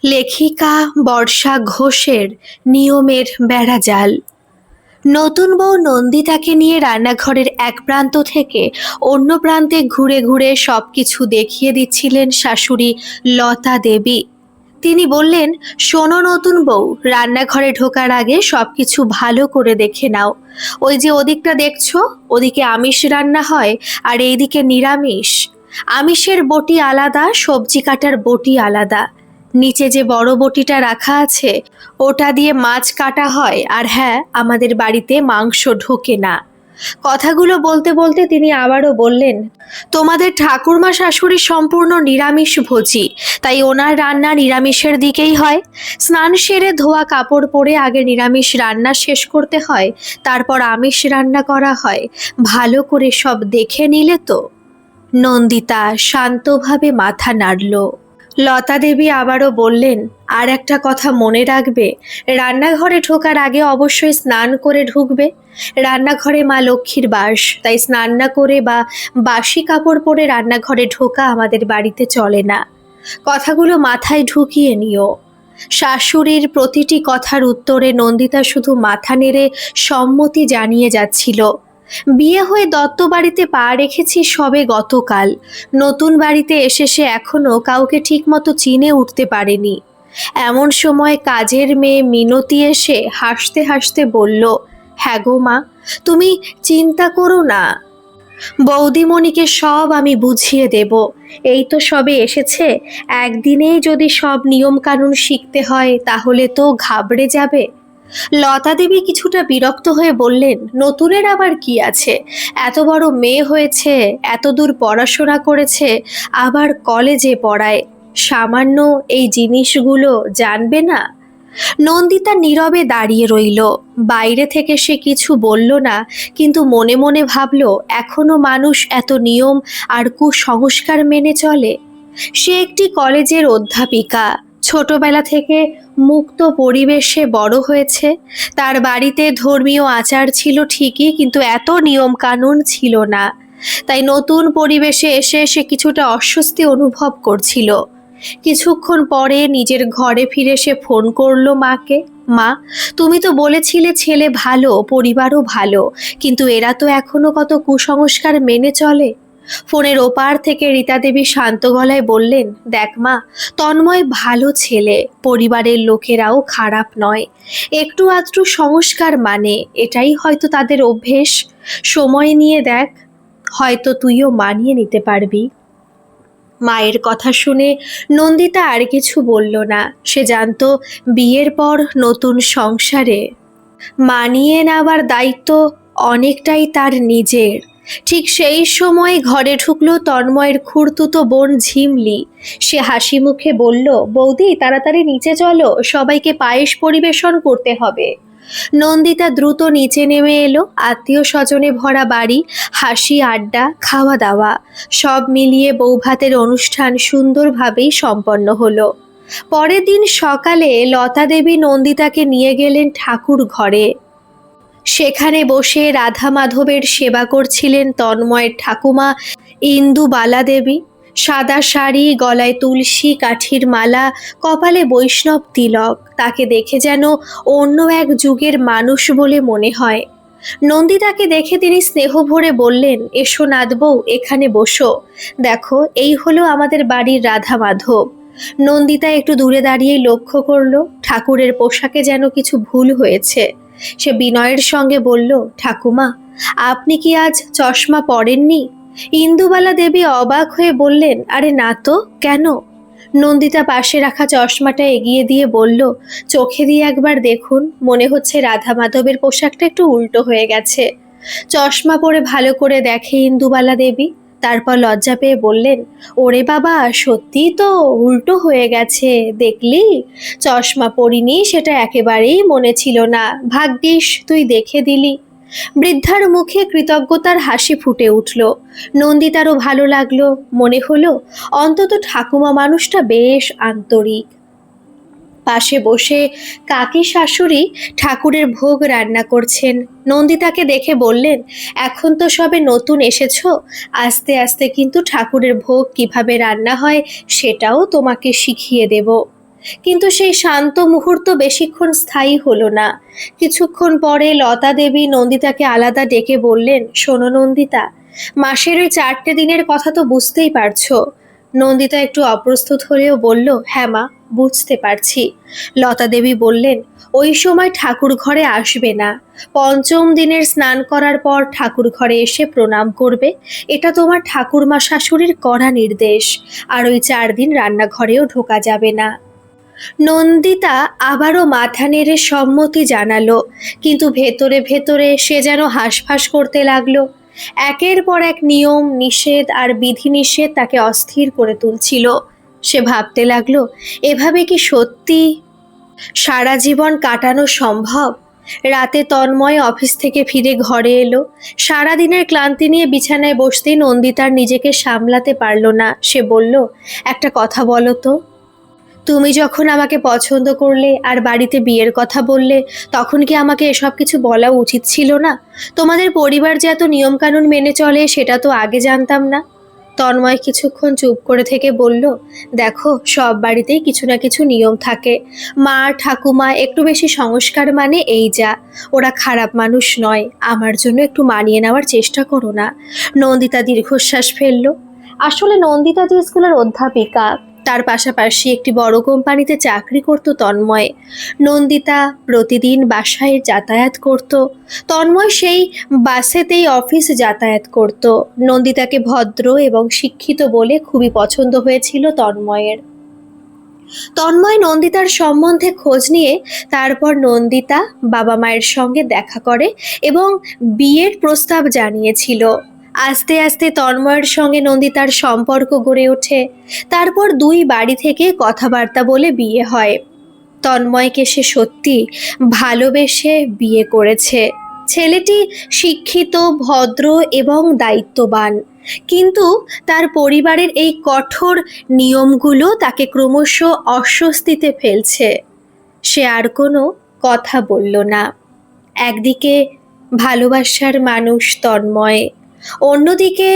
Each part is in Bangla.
লেখিকা বর্ষা ঘোষের নিয়মের বেড়াজাল। নতুন বউ নন্দিতাকে নিয়ে রান্নাঘরের এক প্রান্ত থেকে অন্য প্রান্তে ঘুরে ঘুরে সবকিছু দেখিয়ে দিচ্ছিলেন শাশুড়ি লতা দেবী। তিনি বললেন, শোনো নতুন বউ, রান্নাঘরে ঢোকার আগে সবকিছু ভালো করে দেখে নাও। ওই যে ওদিকটা দেখছো, ওদিকে আমিষ রান্না হয় আর এইদিকে নিরামিষ। আমিষের বটি আলাদা, সবজি কাটার বটি আলাদা। নিচে যে বড় বটিটা রাখা আছে ওটা দিয়ে মাছ কাটা হয়। আর হ্যাঁ, আমাদের বাড়িতে মাংস ঢোকে না। কথাগুলো বলতে বলতে তিনি আবারও বললেন, তোমাদের ঠাকুরমা শাশুড়ি সম্পূর্ণ নিরামিষ ভোজী, তাই ওনার রান্না নিরামিষের দিকেই হয়। স্নান সেরে ধোয়া কাপড় পরে আগে নিরামিষ রান্না শেষ করতে হয়, তারপর আমিষ রান্না করা হয়। ভালো করে সব দেখে নিলে তো? নন্দিতা শান্তভাবে মাথা নাড়ল। লতা দেবী আবারও বললেন, আর একটা কথা মনে রাখবে, রান্নাঘরে ঢোকার আগে অবশ্যই স্নান করে ঢুকবে। রান্নাঘরে মা লক্ষ্মীর বাস, তাই স্নান না করে বা বাসি কাপড় পরে রান্নাঘরে ঢোকা আমাদের বাড়িতে চলে না। কথাগুলো মাথায় ঢুকিয়ে নিও। শাশুড়ির প্রতিটি কথার উত্তরে নন্দিতা শুধু মাথা নেড়ে সম্মতি জানিয়ে যাচ্ছিল। বিয়ে হয়ে দত্ত বাড়িতে পা রেখেছি সবে গতকাল। নতুন বাড়িতে এসে সে এখনো কাউকে ঠিকমতো চিনে উঠতে পারেনি। এমন সময় কাজের মেয়ে মিনতি এসে হাসতে হাসতে বলল, হ্যাঁ গো মা, তুমি চিন্তা করো না, বৌদিমণিকে সব আমি বুঝিয়ে দেব। এই তো সবে এসেছে, একদিনেই যদি সব নিয়ম কানুন শিখতে হয় তাহলে তো ঘাবড়ে যাবে। লতা দেবী কিছুটা বিরক্ত হয়ে বললেন, নতুনের আবার কি আছে? এত বড় মেয়ে হয়েছে, এত দূর পড়াশোনা করেছে, আবার কলেজে পড়ায়, সামান্য এই জিনিসগুলো জানবে না? নন্দিতা নীরবে দাঁড়িয়ে রইল। বাইরে থেকে সে কিছু বলল না, কিন্তু মনে মনে ভাবল, এখনো মানুষ এত নিয়ম আর কুসংস্কার মেনে চলে। সে একটি কলেজের অধ্যাপিকা, ছোটবেলা থেকে মুক্ত পরিবেশে বড় হয়েছে। তার বাড়িতে ধর্মীয় আচার ছিল ঠিকই, কিন্তু এত নিয়ম কানুন ছিল না। তাই নতুন পরিবেশে এসে সে কিছুটা অস্বস্তি অনুভব করছিল। কিছুক্ষণ পরে নিজের ঘরে ফিরে সে ফোন করলো মাকে। মা, তুমি তো বলেছিলে ছেলে ভালো, পরিবারও ভালো, কিন্তু এরা তো এখনো কত কুসংস্কার মেনে চলে। ফোনের ওপার থেকে রীতা দেবী শান্ত গলায় বললেন, দেখ মা, তন্ময় ভালো ছেলে, পরিবারের লোকেরাও খারাপ নয়। একটু আধটু সংস্কার মানে, এটাই হয়তো তাদের অভ্যেস। সময় নিয়ে দেখ, হয়তো তুইও মানিয়ে নিতে পারবি। মায়ের কথা শুনে নন্দিতা আর কিছু বলল না। সে জানতো বিয়ের পর নতুন সংসারে মানিয়ে নেওয়ার দায়িত্ব অনেকটাই তার নিজের। ঠিক সেই সময় ঘরে ঢুকলো তন্ময়ের খুড়তুতো বোন ঝিমলি। সে হাসি মুখে বলল, বৌদি তাড়াতাড়ি নিচে চলো, সবাইকে পায়েস পরিবেশন করতে হবে। নন্দিতা দ্রুত নিচে নেমে এলো। আত্মীয় স্বজনে ভরা বাড়ি, হাসি আড্ডা খাওয়া দাওয়া সব মিলিয়ে বৌভাতের অনুষ্ঠান সুন্দরভাবেই সম্পন্ন হলো। পরের দিন সকালে লতা দেবী নন্দিতাকে নিয়ে গেলেন ঠাকুর ঘরে। সেখানে বসে রাধা মাধবের সেবা করছিলেন তন্ময়ের ঠাকুমা ইন্দুবালা দেবী। সাদা শাড়ি, গলায় তুলসী কাঠির মালা, কপালে বৈষ্ণব তিলক, তাকে দেখে যেন অন্য এক যুগের মানুষ বলে মনে হয়। নন্দিতাকে দেখে তিনি স্নেহ ভরে বললেন, এসো নাথ বউ, এখানে বসো। দেখো, এই হলো আমাদের বাড়ির রাধা মাধব। নন্দিতা একটু দূরে দাঁড়িয়ে লক্ষ্য করলো ঠাকুরের পোশাকে যেন কিছু ভুল হয়েছে। সে বিনয়ের সঙ্গে বলল, ঠাকুমা, আপনি কি আজ চশমা পরেননি? ইন্দুবালা দেবী অবাক হয়ে বললেন, আরে না তো, কেন? নন্দিতা পাশে রাখা চশমাটা এগিয়ে দিয়ে বলল, চোখে দিয়ে একবার দেখুন, মনে হচ্ছে রাধা মাধবের পোশাকটা একটু উল্টো হয়ে গেছে। চশমা পরে ভালো করে দেখে ইন্দুবালা দেবী, তারপর লজ্জা পেয়ে বললেন, ওরে বাবা, সত্যিই তো উল্টো হয়ে গেছে, দেখলি? চশমা পরিনি সেটা একেবারেই মনে ছিল না, ভাগ্যিস তুই দেখে দিলি। বৃদ্ধার মুখে কৃতজ্ঞতার হাসি ফুটে উঠল। নন্দিতারও ভালো লাগলো, মনে হলো অন্তত ঠাকুমা মানুষটা বেশ আন্তরিক। পাশে বসে কাকি শাশুড়ি ঠাকুরের ভোগ রান্না করছেন। নন্দিতাকে দেখে বললেন, এখন তো সবে নতুন এসেছো, আস্তে আস্তে কিন্তু ঠাকুরের ভোগ কিভাবে রান্না হয় সেটাও তোমাকে শিখিয়ে দেব। কিন্তু সেই শান্ত মুহূর্ত বেশিক্ষণ স্থায়ী হলো না। কিছুক্ষণ পরে লতা দেবী নন্দিতাকে আলাদা ডেকে বললেন, শোনো নন্দিতা, মাসের ওই 4টে দিনের কথা তো বুঝতেই পারছো। নন্দিতা একটু অপ্রস্তুত হলেও বলল, হ্যাঁ মা, বুঝতে পারছি। লতা দেবী বললেন, ওই সময় ঠাকুর ঘরে আসবে না। 5ম দিনের স্নান করার পর ঠাকুর ঘরে এসে প্রণাম করবে। এটা তোমার ঠাকুরমা শাশুড়ির কড়া নির্দেশ। আর ওই 4 দিন রান্নাঘরেও ঢোকা যাবে না। নন্দিতা আবারও মাথা নেড়ে সম্মতি জানালো, কিন্তু ভেতরে ভেতরে সে যেন হাঁসফাঁস করতে লাগলো। একের পর এক নিয়ম নিষেধ আর বিধিনিষেধ তাকে অস্থির করে তুলছিল। সে ভাবতে লাগলো, এভাবে কি সত্যি সারা জীবন কাটানো সম্ভব? রাতে তন্ময় অফিস থেকে ফিরে ঘরে এলো। সারাদিনের ক্লান্তি নিয়ে বিছানায় বসতেই নন্দিতার নিজেকে সামলাতে পারল না। সে বলল, একটা কথা বলো তো, তুমি যখন আমাকে পছন্দ করলে আর বাড়িতে বিয়ের কথা বললে, তখন কি আমাকে এসব কিছু বলা উচিত ছিল না? তোমাদের পরিবার যে এত নিয়মকানুন মেনে চলে সেটা তো আগে জানতাম না। তন্ময় কিছুক্ষণ চুপ করে থেকে বলল, দেখো, সব বাড়িতেই কিছু না কিছু নিয়ম থাকে। মা ঠাকুমা একটু বেশি সংস্কার মানে এই যা, ওরা খারাপ মানুষ নয়। আমার জন্য একটু মানিয়ে নেওয়ার চেষ্টা করো না। নন্দিতা দীর্ঘশ্বাস ফেলল। আসলে নন্দিতা যে স্কুলের অধ্যাপিকা, তার পাশাপাশি একটি বড় কোম্পানিতে চাকরি করত তন্ময়। নন্দিতা প্রতিদিন বাসায় যাতায়াত করত। তন্ময় সেই বাসেতেই অফিস যাতায়াত করত। নন্দিতাকে ভদ্র এবং শিক্ষিত বলে খুবই পছন্দ হয়েছিল তন্ময়ের। তন্ময় নন্দিতার সম্বন্ধে খোঁজ নিয়ে তারপর নন্দিতা বাবা মায়ের সঙ্গে দেখা করে এবং বিয়ের প্রস্তাব জানিয়েছিল। আস্তে আস্তে তন্ময়ের সঙ্গে নন্দিতার সম্পর্ক গড়ে ওঠে। তারপর দুই বাড়ি থেকে কথাবার্তা বলে বিয়ে হয়। তন্ময়কে সে সত্যি ভালোবেসে বিয়ে করেছে। ছেলেটি শিক্ষিত, ভদ্র এবং দায়িত্ববান। কিন্তু তার পরিবারের এই কঠোর নিয়মগুলো তাকে ক্রমশ অস্বস্তিতে ফেলছে। সে আর কোনো কথা বলল না। একদিকে ভালোবাসার মানুষ তন্ময়, অন্যদিকে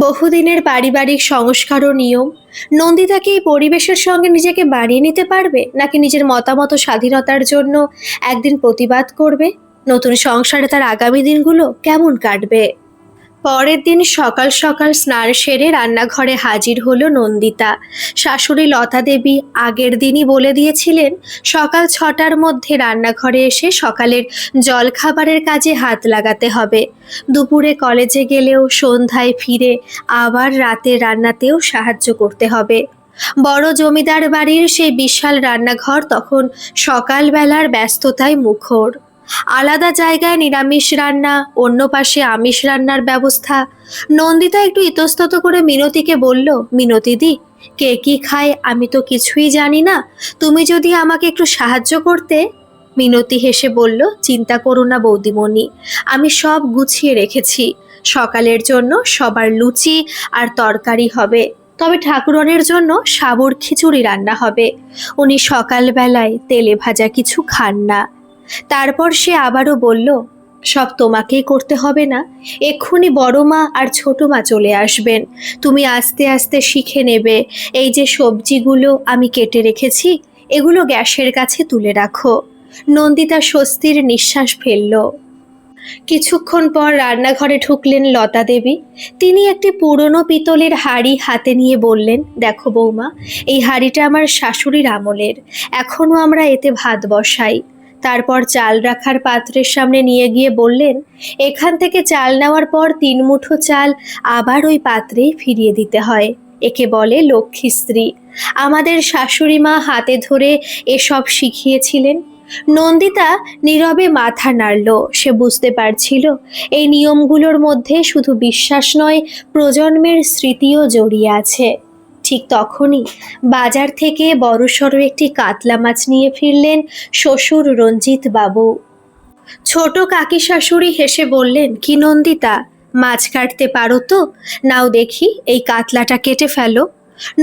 বহুদিনের পারিবারিক সংস্কার ও নিয়ম। নন্দিতা কি এই পরিবেশের সঙ্গে নিজেকে মানিয়ে নিতে পারবে, নাকি নিজের মতামত ও স্বাধীনতার জন্য একদিন প্রতিবাদ করবে? নতুন সংসারে তার আগামী দিনগুলো কেমন কাটবে? পরের দিন সকাল সকাল স্নান সেরে রান্নাঘরে হাজির হলো নন্দিতা। শাশুড়ি লতা দেবী আগের দিনই বলে দিয়েছিলেন সকাল 6টার মধ্যে রান্নাঘরে এসে সকালের জলখাবারের কাজে হাত লাগাতে হবে। দুপুরে কলেজে গেলেও সন্ধ্যায় ফিরে আবার রাতের রান্নাতেও সাহায্য করতে হবে। বড় জমিদার বাড়ির সেই বিশাল রান্নাঘর তখন সকালবেলার ব্যস্ততায় মুখর। আলাদা জায়গায় নিরামিষ রান্না, অন্য পাশে আমিষ রান্নার ব্যবস্থা। নন্দিতা একটু ইতস্তত করে মিনতিকে বলল, মিনতিদি, কে কি খায় আমি তো কিছুই জানি না, তুমি যদি আমাকে একটু সাহায্য করতে। মিনতি হেসে বলল, চিন্তা করো না বৌদিমণি, আমি সব গুছিয়ে রেখেছি। সকালের জন্য সবার লুচি আর তরকারি হবে, তবে ঠাকুরনের জন্য সাবুর খিচুড়ি রান্না হবে। উনি সকালবেলায় তেলে ভাজা কিছু খান না। তারপর সে আবারও বলল, সব তোমাকেই করতে হবে না, এক্ষুনি বড় মা আর ছোট মা চলে আসবেন। তুমি আস্তে আস্তে শিখে নেবে। এই যে সবজিগুলো আমি কেটে রেখেছি, এগুলো গ্যাসের কাছে তুলে রাখো। নন্দিতা স্বস্তির নিঃশ্বাস ফেলল। কিছুক্ষণ পর রান্নাঘরে ঢুকলেন লতা দেবী। তিনি একটি পুরনো পিতলের হাঁড়ি হাতে নিয়ে বললেন, দেখো বৌমা, এই হাঁড়িটা আমার শাশুড়ির আমলের। এখনো আমরা এতে ভাত বসাই। তারপর চাল রাখার পাত্রের সামনে নিয়ে গিয়ে বললেন, এখান থেকে চাল নেওয়ার পর 3 মুঠো চাল আবার ওই পাত্রেই ফিরিয়ে দিতে হয়। একে বলে লক্ষ্মী স্ত্রী। আমাদের শাশুড়ি মা হাতে ধরে এসব শিখিয়েছিলেন। নন্দিতা নীরবে মাথা নাড়ল। সে বুঝতে পারছিল এই নিয়মগুলোর মধ্যে শুধু বিশ্বাস নয়, প্রজন্মের স্মৃতিও জড়িয়ে আছে। ঠিক তখনই বাজার থেকে বড়সড় একটি কাতলা মাছ নিয়ে ফিরলেন শ্বশুর রঞ্জিত বাবু। ছোট কাকি শাশুড়ি হেসে বললেন, কি নন্দিতা, মাছ কাটতে পারো তো? নাও দেখি, এই কাতলাটা কেটে ফেলো।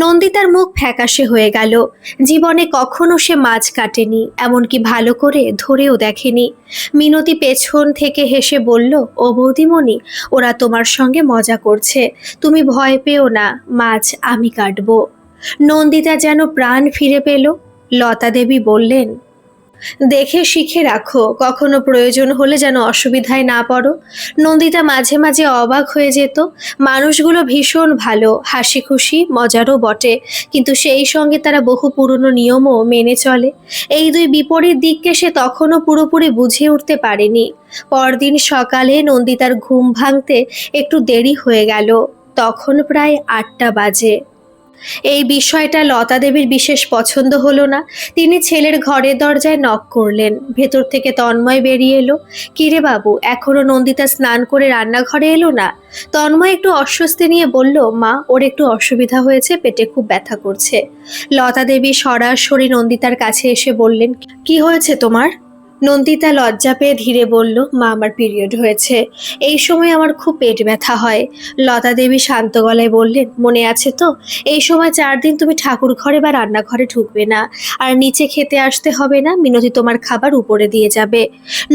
নন্দিতার মুখ ফ্যাকাশে হয়ে গেল। জীবনে কখনো সে মাছ কাটেনি, এমনকি ভালো করে ধরেও দেখেনি। মিনতি পেছন থেকে হেসে বলল, ও বৌদিমণি, ওরা তোমার সঙ্গে মজা করছে, তুমি ভয় পেও না, মাছ আমি কাটবো। নন্দিতা যেন প্রাণ ফিরে পেল। লতা দেবী বললেন, দেখে শিখে রাখো, কখনো প্রয়োজন হলে যেন অসুবিধায় না পড়ো। নন্দিতা মাঝে মাঝে অবাক হয়ে যেত। মানুষগুলো ভীষণ ভালো, হাসি খুশি, মজারও বটে, কিন্তু সেই সঙ্গে তারা বহু পুরনো নিয়মও মেনে চলে। এই দুই বিপরীত দিককে সে তখনও পুরোপুরি বুঝে উঠতে পারেনি। পরদিন সকালে নন্দিতার ঘুম ভাঙতে একটু দেরি হয়ে গেল। তখন প্রায় 8টা বাজে। এই বিষয়টা লতা দেবীর বিশেষ পছন্দ হলো না। তিনি ছেলের ঘরের দরজায় নক করলেন। ভেতর থেকে তন্ময় বেরিয়ে এলো। কিরে বাবু, এখনো নন্দিতা স্নান করে রান্নাঘরে এলো না? তন্ময় একটু অস্বস্তি নিয়ে বলল, মা, ওর একটু অসুবিধা হয়েছে, পেটে খুব ব্যথা করছে। লতা দেবী সরাসরি নন্দিতার কাছে এসে বললেন, কি হয়েছে তোমার? নন্দিতা লজ্জা পেয়ে ধীরে বলল, মা, আমার পিরিয়ড হয়েছে, এই সময় আমার খুব পেট ব্যথা হয়। লতা দেবী শান্ত গলায় বললেন, মনে আছে তো, এই সময় 4 দিন তুমি ঠাকুর ঘরে বা রান্নাঘরে ঢুকবে না, আর নিচে খেতে আসতে হবে না, মিনতি তোমার খাবার উপরে দিয়ে যাবে।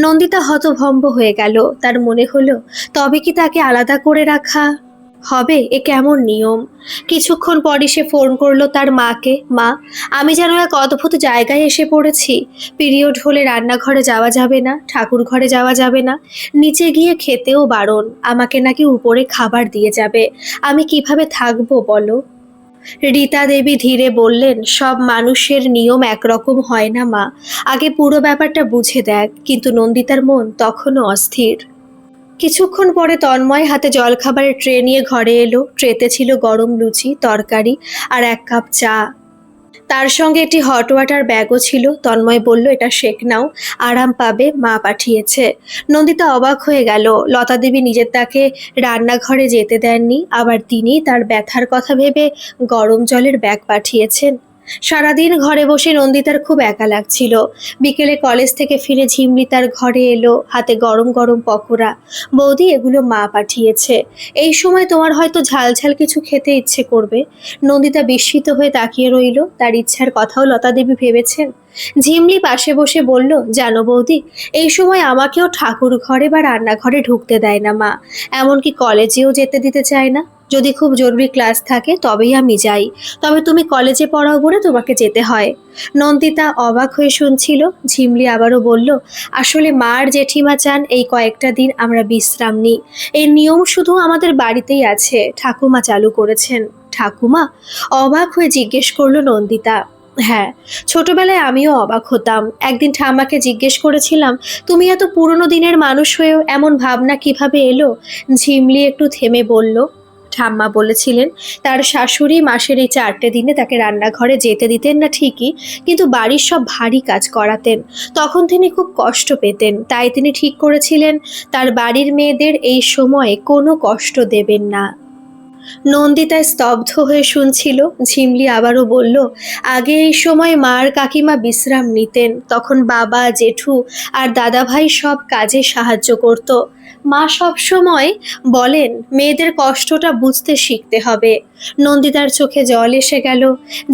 নন্দিতা হতভম্ব হয়ে গেল। তার মনে হলো, তবে কি তাকে আলাদা করে রাখা হবে? এ কেমন নিয়ম? কিছুক্ষণ পরই সে ফোন করলো তার মাকে। মা, আমি যেন এক অদ্ভুত জায়গায় এসে পড়েছি। পিরিয়ড হলে রান্নাঘরে যাওয়া যাবে না, ঠাকুর ঘরে যাওয়া যাবে না, নিচে গিয়ে খেতেও বারণ, আমাকে নাকি উপরে খাবার দিয়ে যাবে। আমি কিভাবে থাকবো বলো? রীতা দেবী ধীরে বললেন, সব মানুষের নিয়ম একরকম হয় না মা, আগে পুরো ব্যাপারটা বুঝে দেখ। কিন্তু নন্দিতার মন তখনও অস্থির। কিছুক্ষণ পরে তন্ময় হাতে জলখাবারের ট্রে নিয়ে ঘরে এলো। ট্রেতে ছিল গরম লুচি, তরকারি আর 1 কাপ চা। তার সঙ্গে একটি হট ওয়াটার ব্যাগও ছিল। তন্ময় বলল, এটা শেক নাও, আরাম পাবে, মা পাঠিয়েছে। নন্দিতা অবাক হয়ে গেল। লতা দেবী নিজের তাকে রান্নাঘরে যেতে দেননি, আবার তিনি তার ব্যথার কথা ভেবে গরম জলের ব্যাগ পাঠিয়েছেন। সারাদিন ঘরে বসে নন্দিতার খুব একা লাগছিল। বিকেলে কলেজ থেকে ফিরে ঝিমলি তার ঘরে এলো, হাতে গরম গরম পকোড়া। বৌদি, এগুলো মা পাঠিয়েছে, এই সময় তোমার হয়তো ঝাল ঝাল কিছু খেতে ইচ্ছে করবে। নন্দিতা বিস্মিত হয়ে তাকিয়ে রইল। তার ইচ্ছার কথাও লতা দেবী ভেবেছেন। ঝিমলি পাশে বসে বলল, জানো বৌদি, এই সময় আমাকেও ঠাকুর ঘরে বা রান্নাঘরে ঢুকতে দেয় না মা, এমনকি কলেজেও যেতে দিতে চায় না। যদি খুব জরুরি ক্লাস থাকে তবেই আমি যাই, তবে তুমি কলেজে পড়াও বলে তোমাকে যেতে হয়। নন্দিতা অবাক হয়ে শুনছিল। ঝিমলি আবারও বলল, আসলে মা আর জেঠিমা চান এই কয়েকটা দিন আমরা বিশ্রাম নিই। এই নিয়ম শুধু আমাদের বাড়িতেই আছে, ঠাকুমা চালু করেছেন। ঠাকুমা? অবাক হয়ে জিজ্ঞেস করলো নন্দিতা। হ্যাঁ, ছোটবেলায় আমিও অবাক হতাম। একদিন ঠাম্মাকে জিজ্ঞেস করেছিলাম, তুমি এত পুরনো দিনের মানুষ হয়েও এমন ভাবনা কিভাবে এলো? ঝিমলি একটু থেমে বলল, ঠাম্মা বলেছিলেন তার শাশুড়ি মাসের এই 4টে দিনে তাকে রান্নাঘরে যেতে দিতেন না ঠিকই, কিন্তু বাড়ির সব ভারী কাজ করাতেন। তখন তিনি খুব কষ্ট পেতেন, তাই তিনি ঠিক করেছিলেন তার বাড়ির মেয়েদের এই সময়ে কোনো কষ্ট দেবেন না। নন্দিতা স্তব্ধ হয়ে শুনছিল। ঝিমলি আবারও বলল, আগে এই সময় মা আর কাকিমা বিশ্রাম নিতেন, তখন বাবা, জেঠু আর দাদাভাই সব কাজে সাহায্য করত। মা সব সময় বলেন, মেয়েদের কষ্টটা বুঝতে শিখতে হবে। নন্দিতার চোখে জল এসে গেল।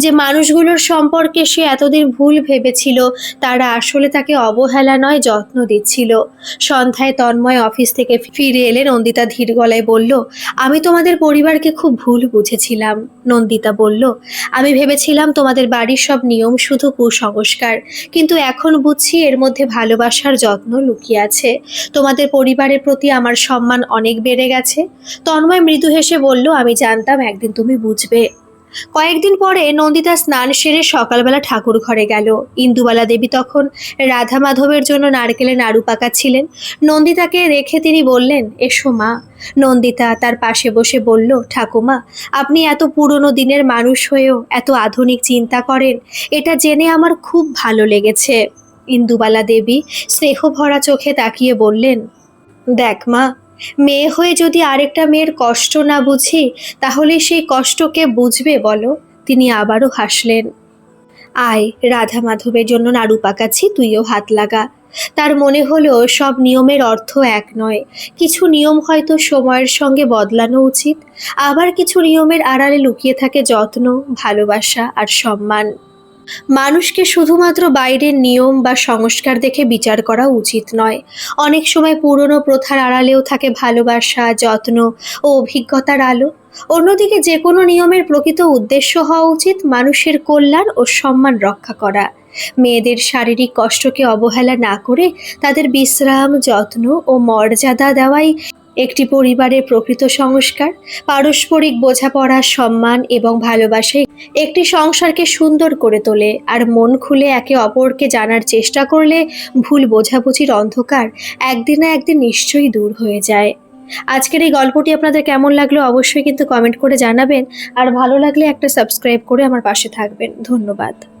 যে মানুষগুলোর সম্পর্কে সে এতদিন ভুল ভেবেছিল, তারা আসলে তাকে অবহেলা নয়, যত্ন দিচ্ছিল। সন্ধ্যায় তন্ময় অফিস থেকে ফিরে এলে নন্দিতা ধীর গলায় বলল, আমি তোমাদের পরিবারকে খুব ভুল বুঝেছিলাম। নন্দিতা বলল, আমি ভেবেছিলাম তোমাদের বাড়ির সব নিয়ম শুধু কুসংস্কার, কিন্তু এখন বুঝছি এর মধ্যে ভালোবাসার যত্ন লুকিয়ে আছে। তোমাদের পরিবারের প্রতি আমার সম্মান অনেক বেড়ে গেছে। তন্ময় মৃদু হেসে বলল, আমি জানতাম একদিন তুমি বুঝবে। কয়েকদিন পরে নন্দিতা স্নান সেরে সকালবেলা ঠাকুর ঘরে গেল। ইন্দুবালা দেবী তখন রাধা মাধবের জন্য নারকেলে নাড়ু পাকাচ্ছিলেন। নন্দিতাকে রেখে তিনি বললেন, এসো মা। নন্দিতা তার পাশে বসে বলল, ঠাকুমা, আপনি এত পুরনো দিনের মানুষ হয়েও এত আধুনিক চিন্তা করেন, এটা জেনে আমার খুব ভালো লেগেছে। ইন্দুবালা দেবী স্নেহ ভরা চোখে তাকিয়ে বললেন, দেখ মা, মেয়ে হয়ে যদি আরেকটা মেয়ের কষ্ট না বুঝি, তাহলে সেই কষ্টকে বুঝবে বলো? তিনি আবারও হাসলেন। আয়, রাধা মাধবের জন্য নাড়ু পাকাচ্ছি, তুইও হাত লাগা। তার মনে হলো সব নিয়মের অর্থ এক নয়। কিছু নিয়ম হয়তো সময়ের সঙ্গে বদলানো উচিত, আবার কিছু নিয়মের আড়ালে লুকিয়ে থাকে যত্ন, ভালোবাসা আর সম্মান। মানুষকে শুধুমাত্র বাইরের নিয়ম বা সংস্কার দেখে বিচার করা উচিত নয়। অনেক সময় পুরনো প্রথার আড়ালেও থাকে ভালোবাসা, যত্ন ও অভিজ্ঞতার আলো। অন্যদিকে যে কোনো নিয়মের প্রকৃত উদ্দেশ্য হওয়া উচিত মানুষের কল্যাণ ও সম্মান রক্ষা করা। মেয়েদের শারীরিক কষ্টকে অবহেলা না করে তাদের বিশ্রাম, যত্ন ও মর্যাদা দেওয়াই একটি পরিবারের প্রকৃত সংস্কার। পারস্পরিক বোঝাপড়া, সম্মান এবং ভালোবাসায় একটি সংসারকে সুন্দর করে তোলে। আর মন খুলে একে অপরকে জানার চেষ্টা করলে ভুল বোঝাবুঝির অন্ধকার একদিন না একদিন নিশ্চয়ই দূর হয়ে যায়। আজকের এই গল্পটি আপনাদের কেমন লাগলো অবশ্যই কিন্তু কমেন্ট করে জানাবেন। আর ভালো লাগলে একটা সাবস্ক্রাইব করে আমার পাশে থাকবেন। ধন্যবাদ।